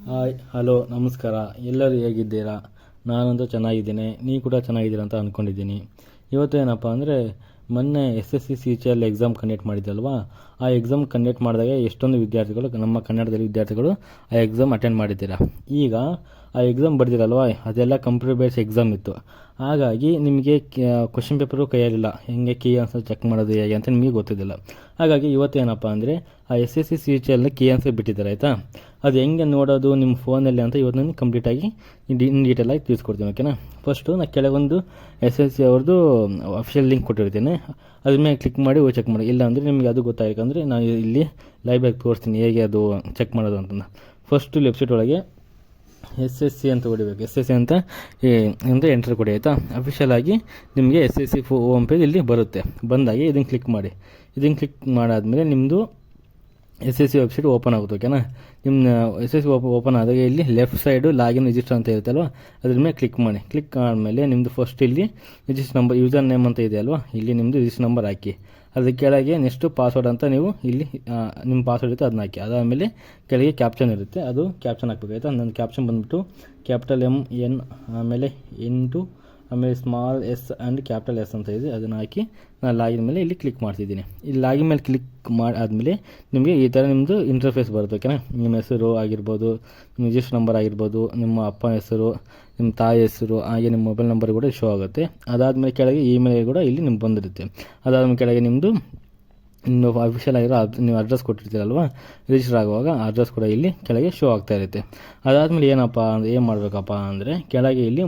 Hi hello ನಮಸ್ಕಾರ. ಎಲ್ಲರೂ ಹೇಗಿದ್ದೀರಾ? ನಾನಂತೂ ಚೆನ್ನಾಗಿದ್ದೀನಿ, ನೀವು ಕೂಡ ಚೆನ್ನಾಗಿದ್ದೀರಾ ಅಂತ ಅಂದ್ಕೊಂಡಿದ್ದೀನಿ. ಇವತ್ತು ಏನಪ್ಪ ಅಂದರೆ, ಮೊನ್ನೆ SSC CGL ಎಕ್ಸಾಮ್ ಕಂಡಕ್ಟ್ ಮಾಡಿದ್ದಲ್ವಾ, ಆ ಎಕ್ಸಾಮ್ ಕಂಡಕ್ಟ್ ಮಾಡಿದಾಗ ಎಷ್ಟೊಂದು ವಿದ್ಯಾರ್ಥಿಗಳು, ನಮ್ಮ ಕನ್ನಡದಲ್ಲಿ ವಿದ್ಯಾರ್ಥಿಗಳು ಆ ಎಕ್ಸಾಮ್ ಅಟೆಂಡ್ ಮಾಡಿದ್ದೀರಾ. ಈಗ ಆ ಎಕ್ಸಾಮ್ ಬರ್ದಿರಲ್ವಾ, ಅದೆಲ್ಲ ಕಂಪ್ಯೂಟರ್ ಬೇಸ್ಡ್ ಎಕ್ಸಾಮ್ ಇತ್ತು. ಹಾಗಾಗಿ ನಿಮಗೆ ಕ್ವಶನ್ ಪೇಪರು ಕೈಯಲ್ಲಿಲ್ಲ, ಹೆಂಗೆ ಕೀ ಆನ್ಸರ್ ಚೆಕ್ ಮಾಡೋದು ಹೇಗೆ ಅಂತ ನಿಮಗೆ ಗೊತ್ತಿದ್ದಿಲ್ಲ. ಹಾಗಾಗಿ ಇವತ್ತೇನಪ್ಪ ಅಂದರೆ, ಆ SSC CGLನ ಕೀ ಆನ್ಸರ್ ಬಿಟ್ಟಿದ್ದಾರೆ ಆಯಿತಾ. ಅದು ಹೆಂಗೆ ನೋಡೋದು ನಿಮ್ಮ ಫೋನಲ್ಲಿ ಅಂತ ಇವತ್ತು ನಾನು ಕಂಪ್ಲೀಟಾಗಿ ಇನ್ ಡೀಟೇಲಾಗಿ ತಿಳಿಸ್ಕೊಡ್ತೀನಿ, ಓಕೆನಾ. ಫಸ್ಟು ನಾನು ಕೆಳಗೊಂದು SSC ಅವ್ರದ್ದು ಅಫಿಷಿಯಲ್ ಲಿಂಕ್ ಕೊಟ್ಟಿರ್ತೀನಿ, ಅದ್ರ ಮೇಲೆ ಕ್ಲಿಕ್ ಮಾಡಿ ಚೆಕ್ ಮಾಡಿ. ಇಲ್ಲ ಅಂದರೆ ನಿಮಗೆ ಅದು ಗೊತ್ತಾಗಬೇಕಂದ್ರೆ ನಾನು ಇಲ್ಲಿ ಲೈವ್ ತೋರಿಸ್ತೀನಿ ಹೇಗೆ ಅದು ಚೆಕ್ ಮಾಡೋದು ಅಂತ. ಫಸ್ಟು ವೆಬ್ಸೈಟ್ ಒಳಗೆ SSC ಅಂತ ಹೊಡಿಬೇಕು. SSC ಅಂತ ಎಂಟರ್ ಕೊಡಿ ಆಯಿತಾ. ಅಫಿಷಿಯಲ್ ಆಗಿ ನಿಮಗೆ SSC ಹೋಮ್ ಪೇಜ್ ಇಲ್ಲಿ ಬರುತ್ತೆ. ಬಂದಾಗಿ ಇದನ್ನು ಕ್ಲಿಕ್ ಮಾಡಿ. ಇದನ್ನು ಕ್ಲಿಕ್ ಮಾಡಾದಮೇಲೆ ನಿಮ್ಮದು SSC ವೆಬ್ಸೈಟ್ ಓಪನ್ ಆಗುತ್ತೆ, ಓಕೆನಾ. ನಿಮ್ಮ SSC ಓಪನ್ ಆದಾಗ ಇಲ್ಲಿ ಲೆಫ್ಟ್ ಸೈಡು ಲಾಗಿನ್ ರಿಜಿಸ್ಟರ್ ಅಂತ ಇರುತ್ತೆ ಅಲ್ವಾ, ಅದ್ರ ಮೇಲೆ ಕ್ಲಿಕ್ ಮಾಡಿ. ಕ್ಲಿಕ್ ಆದಮೇಲೆ ನಿಮ್ಮದು ಫಸ್ಟ್ ಇಲ್ಲಿ ರಿಜಿಸ್ಟರ್ ನಂಬರ್, ಯೂಸರ್ ನೇಮ್ ಅಂತ ಇದೆ ಅಲ್ವಾ, ಇಲ್ಲಿ ನಿಮ್ಮದು ರಿಜಿಸ್ಟರ್ ನಂಬರ್ ಹಾಕಿ. ಅದ್ರ ಕೆಳಗೆ ನೆಕ್ಸ್ಟು ಪಾಸ್ವರ್ಡ್ ಅಂತ ನೀವು ಇಲ್ಲಿ ನಿಮ್ಮ ಪಾಸ್ವರ್ಡ್ ಇರುತ್ತೆ ಅದನ್ನ ಹಾಕಿ. ಅದಾದಮೇಲೆ ಕೆಳಗೆ ಕ್ಯಾಪ್ಷನ್ ಇರುತ್ತೆ, ಅದು ಕ್ಯಾಪ್ಷನ್ ಹಾಕಬೇಕಾಯ್ತಾ. ನನ್ನ ಕ್ಯಾಪ್ಷನ್ ಬಂದುಬಿಟ್ಟು ಕ್ಯಾಪಿಟಲ್ MN, ಆಮೇಲೆ N2, ಆಮೇಲೆ small S and capital S ಅಂತ ಇದೆ, ಅದನ್ನು ಹಾಕಿ ನಾನು ಲಾಗಿನ್ ಮೇಲೆ ಇಲ್ಲಿ ಕ್ಲಿಕ್ ಮಾಡ್ತಿದ್ದೀನಿ. ಇಲ್ಲಿ ಲಾಗಿನ್ ಮೇಲೆ ಕ್ಲಿಕ್ ಆದಮೇಲೆ ನಿಮಗೆ ಈ ಥರ ನಿಮ್ಮದು ಇಂಟರ್ಫೇಸ್ ಬರುತ್ತೆ, ಓಕೆನಾ. ನಿಮ್ಮ ಹೆಸರು ಆಗಿರ್ಬೋದು, ನಿಮ್ಮ ರಿಜಿಸ್ಟರ್ ನಂಬರ್ ಆಗಿರ್ಬೋದು, ನಿಮ್ಮ ಅಪ್ಪನ ಹೆಸರು, ನಿಮ್ಮ ತಾಯಿ ಹೆಸರು, ಹಾಗೆ ನಿಮ್ಮ ಮೊಬೈಲ್ ನಂಬರ್ ಕೂಡ ಶೋ ಆಗುತ್ತೆ. ಅದಾದಮೇಲೆ ಕೆಳಗೆ ಇಮೇಲ್ ಕೂಡ ಇಲ್ಲಿ ನಿಮ್ಗೆ ಬಂದಿರುತ್ತೆ. ಅದಾದಮೇಲೆ ಕೆಳಗೆ ನಿಮ್ಮದು ಇನ್ನು ಅಫಿಷಿಯಲ್ ಆಗಿರೋ ನೀವು ಅಡ್ರೆಸ್ ಕೊಟ್ಟಿರ್ತೀರಲ್ವ, ರಿಜಿಸ್ಟರ್ ಆಗುವಾಗ ಅಡ್ರೆಸ್ ಕೂಡ ಇಲ್ಲಿ ಕೆಳಗೆ ಶೋ ಆಗ್ತಾ ಇರುತ್ತೆ. ಅದಾದಮೇಲೆ ಏನು ಮಾಡಬೇಕಪ್ಪ ಅಂದರೆ, ಕೆಳಗೆ ಇಲ್ಲಿ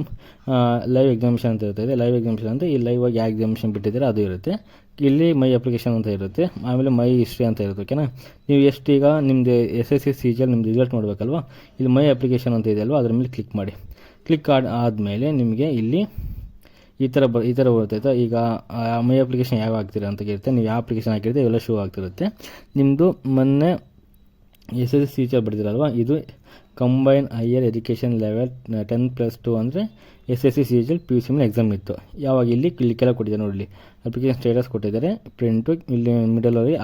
ಲೈವ್ ಎಕ್ಸಾಮಿಷನ್ ಅಂತ ಇರ್ತದೆ. ಲೈವ್ ಎಕ್ಸಾಮಿಷನ್ ಅಂತ ಈ ಲೈವ್ ಆಗಿ ಯಾವ ಎಕ್ಸಾಮಿಷನ್ ಬಿಟ್ಟಿದ್ದೀರ ಅದು ಇರುತ್ತೆ. ಇಲ್ಲಿ ಮೈ ಅಪ್ಲಿಕೇಶನ್ ಅಂತ ಇರುತ್ತೆ, ಆಮೇಲೆ ಮೈ ಹಿಸ್ಟ್ರಿ ಅಂತ ಇರುತ್ತೆ, ಓಕೆನಾ. ನೀವು ಎಷ್ಟು ಈಗ ನಿಮ್ಮದು SSC CGL ನಿಮ್ಮದು ರಿಸಲ್ಟ್ ನೋಡಬೇಕಲ್ವ, ಇಲ್ಲಿ ಮೈ ಅಪ್ಲಿಕೇಶನ್ ಅಂತ ಇದೆ ಅಲ್ವಾ, ಅದ್ರ ಮೇಲೆ ಕ್ಲಿಕ್ ಮಾಡಿ. ಕ್ಲಿಕ್ ಆದಮೇಲೆ ನಿಮಗೆ ಇಲ್ಲಿ ಈ ಥರ ಬರ್ತೈತೆ. ಈಗ ಮೈ ಅಪ್ಲಿಕೇಶನ್ ಯಾವ ಹಾಕ್ತೀರಾ ಅಂತ ಕೇಳುತ್ತೆ. ನೀವು ಯಾವ ಅಪ್ಲಿಕೇಶನ್ ಹಾಕಿರುತ್ತೆ ಇವೆಲ್ಲ ಶೋ ಆಗ್ತಿರುತ್ತೆ. ನಿಮ್ಮದು ಮೊನ್ನೆ SSC CGL ಬರ್ದಿರಲ್ವ, ಇದು ಕಂಬೈನ್ ಹೈಯರ್ ಎಜುಕೇಷನ್ ಲೆವೆಲ್ 10+2 ಅಂದರೆ SSC CGL PUC ಮೇಲೆ ಎಕ್ಸಾಮ್ ಇತ್ತು. ಯಾವಾಗ ಇಲ್ಲಿ ಕೆಳಗೆ ಕೊಟ್ಟಿದ್ದಾರೆ ನೋಡಿ, ಅಪ್ಲಿಕೇಶನ್ ಸ್ಟೇಟಸ್ ಕೊಟ್ಟಿದ್ದಾರೆ, ಪ್ರಿಂಟು ಇಲ್ಲಿ ಮಿಡಲಲ್ಲಿ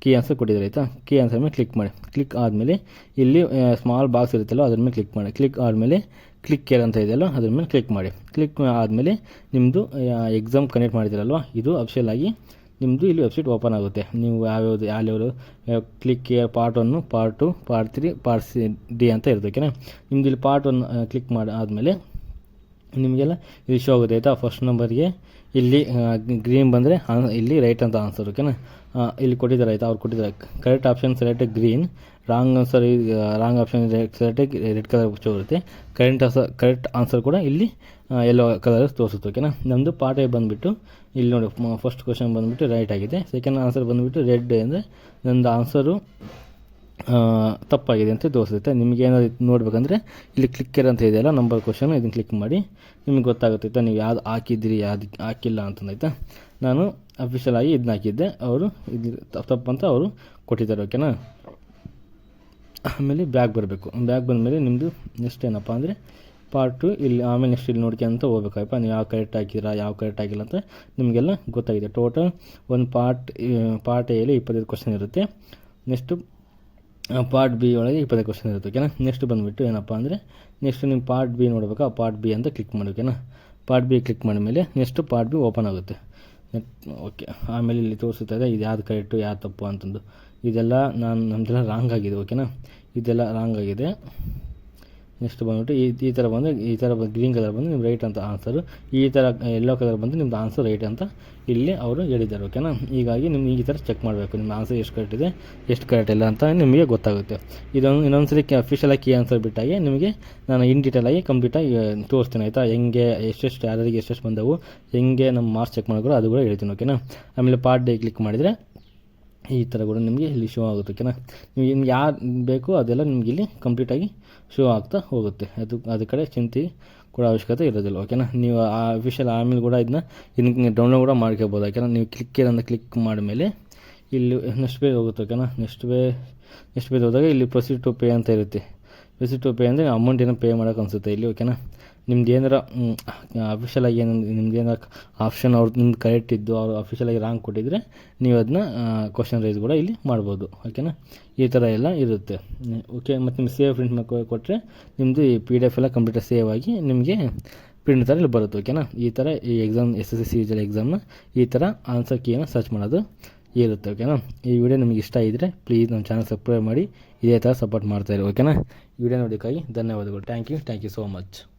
ಕೀ ಆನ್ಸರ್ ಕೊಟ್ಟಿದ್ದಾರೆ ಆಯಿತಾ. ಕೀ ಆನ್ಸರ್ ಮೇಲೆ ಕ್ಲಿಕ್ ಮಾಡಿ. ಕ್ಲಿಕ್ ಆದಮೇಲೆ ಇಲ್ಲಿ ಸ್ಮಾಲ್ ಬಾಕ್ಸ್ ಇರುತ್ತಲ್ಲ ಅದ್ರ ಮೇಲೆ ಕ್ಲಿಕ್ ಮಾಡಿ. ಕ್ಲಿಕ್ ಆದಮೇಲೆ ಕ್ಲಿಕ್ ಕೇರ್ ಅಂತ ಇದೆಯಲ್ಲ ಅದ್ರ ಮೇಲೆ ಕ್ಲಿಕ್ ಮಾಡಿ. ಕ್ಲಿಕ್ ಆದಮೇಲೆ ನಿಮ್ಮದು ಎಕ್ಸಾಮ್ ಕನೆಕ್ಟ್ ಮಾಡಿದ್ದೀರಲ್ವ, ಇದು ಅಫಿಷಿಯಲ್ ಆಗಿ ನಿಮ್ಮದು ಇಲ್ಲಿ ವೆಬ್ಸೈಟ್ ಓಪನ್ ಆಗುತ್ತೆ. ನೀವು ಯಾವ್ಯಾವುದು click care part 1, part 2, part 3, part D ಅಂತ ಇರುತ್ತೆ, ಓಕೆನಾ. ನಿಮ್ಮದು ಇಲ್ಲಿ ಪಾರ್ಟ್ 1 ಕ್ಲಿಕ್ ಮಾಡಿ ಆದಮೇಲೆ ನಿಮಗೆಲ್ಲ ಇಲ್ಲಿ ಶೋ ಆಗುತ್ತೆ ಆಯಿತಾ. ಫಸ್ಟ್ ನಂಬರ್ಗೆ ಇಲ್ಲಿ ಗ್ರೀನ್ ಬಂದರೆ ಇಲ್ಲಿ ರೈಟ್ ಅಂತ ಆನ್ಸರ್, ಓಕೆನಾ. ಇಲ್ಲಿ ಕೊಟ್ಟಿದ್ದಾರೆ ಆಯಿತಾ, ಅವ್ರು ಕೊಟ್ಟಿದ್ದಾರೆ correct option select green, wrong answer wrong option select red colour show ಇರುತ್ತೆ. ಕರೆಕ್ಟ್ ಆನ್ಸರ್ ಕೂಡ ಇಲ್ಲಿ ಯೆಲ್ಲೋ ಕಲರ್ ತೋರಿಸುತ್ತೆ, ಓಕೆನಾ. ನಮ್ಮದು ಪಾರ್ಟ್ A ಬಂದುಬಿಟ್ಟು ಇಲ್ಲಿ ನೋಡಿ, ಫಸ್ಟ್ ಕ್ವಶನ್ ಬಂದುಬಿಟ್ಟು ರೈಟ್ ಆಗಿದೆ, ಸೆಕೆಂಡ್ ಆನ್ಸರ್ ಬಂದುಬಿಟ್ಟು ರೆಡ್ ಅಂದರೆ ನಮ್ಮದು ಆನ್ಸರು ತಪ್ಪಾಗಿದೆ ಅಂತ ತೋರಿಸುತ್ತೆ. ನಿಮಗೆ ಏನಾದ್ರು ನೋಡಬೇಕಂದ್ರೆ ಇಲ್ಲಿ ಕ್ಲಿಕ್ಕರ್ ಅಂತ ಇದೆಯಲ್ಲ ನಂಬರ್ ಕ್ವಶನ್, ಇದನ್ನು ಕ್ಲಿಕ್ ಮಾಡಿ ನಿಮಗೆ ಗೊತ್ತಾಗುತ್ತೆ ನೀವು ಯಾವ್ದು ಹಾಕಿದ್ದೀರಿ ಯಾವ್ದು ಹಾಕಿಲ್ಲ ಅಂತಂದಾಯ್ತಾ. ನಾನು ಅಫಿಷಿಯಲ್ ಆಗಿ ಇದನ್ನ ಹಾಕಿದ್ದೆ, ಅವರು ಇದು ತಪ್ಪಂತ ಅವರು ಕೊಟ್ಟಿದ್ದಾರೆ, ಓಕೆನಾ. ಆಮೇಲೆ ಬ್ಯಾಗ್ ಬರಬೇಕು. ಬ್ಯಾಗ್ ಬಂದಮೇಲೆ ನಿಮ್ಮದು ನೆಕ್ಸ್ಟ್ ಏನಪ್ಪ ಅಂದರೆ ಪಾರ್ಟ್ 2 ಇಲ್ಲಿ, ಆಮೇಲೆ ನೆಕ್ಸ್ಟ್ ಇಲ್ಲಿ ನೋಡ್ಕೊಂತ ಹೋಗ್ಬೇಕಪ್ಪ, ನೀವು ಯಾವ ಕರೆಕ್ಟ್ ಹಾಕಿದ್ದೀರಾ ಯಾವ ಕರೆಕ್ಟ್ ಆಗಿಲ್ಲ ಅಂತ ನಿಮಗೆಲ್ಲ ಗೊತ್ತಾಗಿದೆ. ಟೋಟಲ್ ಒಂದು ಪಾರ್ಟ್ ಎಲ್ಲಿ 25 ಕ್ವಶನ್ ಇರುತ್ತೆ. ನೆಕ್ಸ್ಟು ಪಾರ್ಟ್ B ಒಳಗೆ 25 ಕ್ವಶನ್ ಇರುತ್ತೆ, ಓಕೆನಾ. ನೆಕ್ಸ್ಟ್ ಬಂದುಬಿಟ್ಟು ಏನಪ್ಪ ಅಂದರೆ, ನೆಕ್ಸ್ಟ್ ನೀವು ಪಾರ್ಟ್ B ನೋಡ್ಬೇಕಾ, ಪಾರ್ಟ್ B ಅಂತ ಕ್ಲಿಕ್ ಮಾಡಿ, ಓಕೆನಾ. ಪಾರ್ಟ್ B ಕ್ಲಿಕ್ ಮಾಡಿದ್ಮೇಲೆ ನೆಕ್ಸ್ಟ್ ಪಾರ್ಟ್ B ಓಪನ್ ಆಗುತ್ತೆ, ಓಕೆ. ಆಮೇಲೆ ಇಲ್ಲಿ ತೋರಿಸುತ್ತದೆ ಇದು ಯಾವ್ದು ಕರೆಕ್ಟು ಯಾವ್ದು ತಪ್ಪು ಅಂತಂದು. ಇದೆಲ್ಲ ನಮ್ಮದೆಲ್ಲ ರಾಂಗ್ ಆಗಿದೆ, ಓಕೆನಾ. ಇದೆಲ್ಲ ರಾಂಗ್ ಆಗಿದೆ. ನೆಕ್ಸ್ಟ್ ಬಂದುಬಿಟ್ಟು ಈ ಥರ ಬಂದು ಗ್ರೀನ್ ಕಲರ್ ಬಂದು ನಿಮ್ಮ ರೈಟ್ ಅಂತ ಆನ್ಸರು, ಈ ಥರ ಯೆಲ್ಲೋ ಕಲರ್ ಬಂದು ನಿಮ್ಮದು ಆನ್ಸರ್ ರೈಟ್ ಅಂತ ಇಲ್ಲಿ ಅವರು ಹೇಳಿದ್ದಾರೆ, ಓಕೆನಾ. ಹೀಗಾಗಿ ನಿಮ್ಗೆ ಈ ಥರ ಚೆಕ್ ಮಾಡಬೇಕು, ನಿಮ್ಮ ಆನ್ಸರ್ ಎಷ್ಟು ಕರೆಕ್ಟ್ ಇದೆ ಎಷ್ಟು ಕರೆಕ್ಟ್ ಇಲ್ಲ ಅಂತ ನಿಮಗೆ ಗೊತ್ತಾಗುತ್ತೆ. ಇನ್ನೊಂದ್ಸರಿ ಅಫಿಷಿಯಲಾಗಿ ಕೀ ಆನ್ಸರ್ ಬಿಟ್ಟಾಗೆ ನಿಮಗೆ ನಾನು ಇನ್ ಡೀಟೇಲಾಗಿ ಕಂಪ್ಲೀಟಾಗಿ ತೋರಿಸ್ತೀನಿ ಆಯಿತಾ. ಹೆಂಗೆ ಎಷ್ಟೆಷ್ಟು ಯಾರಿಗೆ ಎಷ್ಟೆಷ್ಟು ಬಂದವು, ಹೆಂಗೆ ನಮ್ಮ ಮಾರ್ಕ್ಸ್ ಚೆಕ್ ಮಾಡಿದ್ರು ಅದು ಕೂಡ ಹೇಳ್ತೀನಿ, ಓಕೆನಾ. ಆಮೇಲೆ ಪಾರ್ಟ್ D ಕ್ಲಿಕ್ ಮಾಡಿದರೆ ಈ ಥರ ಕೂಡ ನಿಮಗೆ ಇಲ್ಲಿ ಶೋ ಆಗುತ್ತೆ, ಓಕೆನಾ. ನಿಮ್ಗೆ ಯಾರು ಬೇಕೋ ಅದೆಲ್ಲ ನಿಮ್ಗೆ ಇಲ್ಲಿ ಕಂಪ್ಲೀಟಾಗಿ ಶೋ ಆಗ್ತಾ ಹೋಗುತ್ತೆ. ಅದ್ರ ಕಡೆ ಚಿಂತೆ ಕೂಡ ಅವಶ್ಯಕತೆ ಇರೋದಿಲ್ಲ, ಓಕೆನಾ. ನೀವು ಆ ಅಫಿಷಿಯಲ್ ಆಮೇಲೆ ಕೂಡ ಇದನ್ನ ಡೌನ್ಲೋಡ್ ಕೂಡ ಮಾಡ್ಕೋಬೋದು, ಓಕೆನಾ. ನೀವು ಕ್ಲಿಕ್ ಮಾಡಿದ್ಮೇಲೆ ಇಲ್ಲಿ ನೆಕ್ಸ್ಟ್ ಪೇಜ್ ಹೋಗುತ್ತೆ, ಓಕೆನಾ. ನೆಕ್ಸ್ಟ್ ಪೇಜ್ ಹೋದಾಗ ಇಲ್ಲಿ ಪ್ರೊಸೀಡ್ ಟು ಪೇ ಅಂತ ಇರುತ್ತೆ. ಪ್ರೊಸೀಡ್ ಟು ಪೇ ಅಂದರೆ ಅಮೌಂಟ್ ಏನೋ ಪೇ ಮಾಡೋಕೆ ಅನಿಸುತ್ತೆ ಇಲ್ಲಿ, ಓಕೆನಾ. ನಿಮ್ದು ಏನಾರ ಅಫಿಷಿಯಲಾಗಿ ಏನು ನಿಮ್ದು ಏನಾರ ಆಪ್ಷನ್ ಅವ್ರು ನಿಮ್ದು ಕರೆಕ್ಟ್ ಇದ್ದು ಅವ್ರು ಅಫಿಷಿಯಲಾಗಿ ರಾಂಗ್ ಕೊಟ್ಟಿದ್ದರೆ ನೀವು ಅದನ್ನ ಕ್ವಶನ್ ರೈಸ್ ಕೂಡ ಇಲ್ಲಿ ಮಾಡ್ಬೋದು. ಓಕೆನಾ, ಈ ಥರ ಎಲ್ಲ ಇರುತ್ತೆ. ಓಕೆ, ಮತ್ತು ನಿಮ್ಗೆ ಸೇವ್ ಪ್ರಿಂಟ್ ಮಾಡಿ ಕೊಟ್ಟರೆ ನಿಮ್ಮದು ಈ PDF ಎಲ್ಲ ಕಂಪ್ಲೀಟಾಗಿ ಸೇವ್ ಆಗಿ ನಿಮಗೆ ಪ್ರಿಂಟ್ ಥರ ಇಲ್ಲಿ ಬರುತ್ತೆ. ಓಕೆನಾ, ಈ ಥರ ಈ ಎಕ್ಸಾಮ್ SSC CGL ಎಕ್ಸಾಮ್ನ ಈ ಥರ ಆನ್ಸರ್ ಕೀಯನ್ನು ಸರ್ಚ್ ಮಾಡೋದು ಇರುತ್ತೆ. ಓಕೆನಾ, ಈ ವಿಡಿಯೋ ನಿಮಗೆ ಇಷ್ಟ ಆಗಿದ್ದರೆ ಪ್ಲೀಸ್ ನಮ್ಮ ಚಾನಲ್ ಸಬ್ಸ್ಕ್ರೈಬ್ ಮಾಡಿ ಇದೇ ಥರ ಸಪೋರ್ಟ್ ಮಾಡ್ತಾಯಿರಿ. ಓಕೆನಾ, ಈ ವಿಡಿಯೋ ನೋಡೋಕ್ಕಾಗಿ ಧನ್ಯವಾದಗಳು. Thank you so much.